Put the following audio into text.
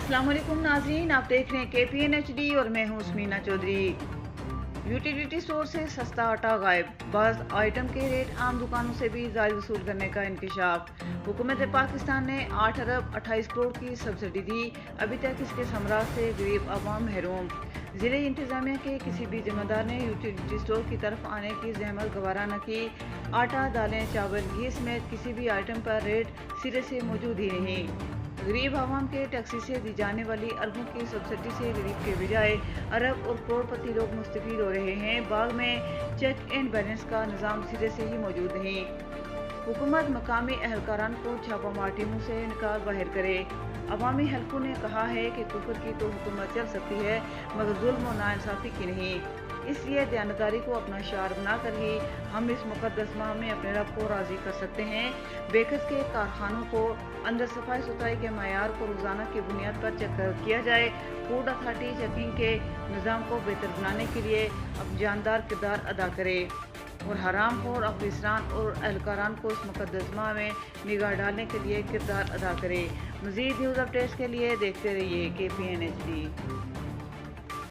अस्सलाम वालेकुम नाज़रीन, आप देख रहे हैं KPN HD और मैं हूं उस्मीना चौधरी। यूटिलिटी स्टोर से सस्ता आटा गायब, बाज़ आइटम के रेट आम दुकानों से भी ज़ायद वसूल करने का इंकशाफ। हुकूमत पाकिस्तान ने 8 अरब 28 करोड़ की सब्सिडी दी, अभी तक इसके समरात से गरीब आवाम महरूम। ज़िले इंतज़ामिया के किसी भी जिम्मेदार ने यूटिलिटी स्टोर की तरफ आने की जहमत गवारा न की। आटा, दालें, चावल, घी समेत किसी भी आइटम पर रेट सिरे से मौजूद ही नहीं। गरीब आवाम के टैक्सी से दी जाने वाली अरबों की सब्सिडी से गरीब के बजाय अरब और करोड़पति लोग मुस्तफीद हो रहे हैं। बाग में चेक एंड बैलेंस का निज़ाम सिरे से ही मौजूद नहीं। हुकूमत मकामी एहलकारान को छापामार टीमों से निकाल बाहर करे। अवामी हलकों ने कहा है कि कुफर की तो हुकूमत चल सकती है मगर जुल्म और नाइंसाफ़ी की नहीं। इसलिए दयानतदारी को अपना शार बना कर ही हम इस मुक़द्दस माह में अपने रब को राज़ी कर सकते हैं। बेकस के कारखानों को अंदर सफाई सुथराई के मयार को रोज़ाना की बुनियाद पर चेक किया जाए। फूड अथॉरिटी चेकिंग के निज़ाम को बेहतर बनाने के लिए अब जानदार किरदार अदा करे और हराम खोर अफसरान और एहलकारान को इस मुक़द्दस माह में निगाह डालने के लिए किरदार अदा करे। मज़ीद न्यूज़ अपडेट्स के लिए देखते रहिए KPN HD।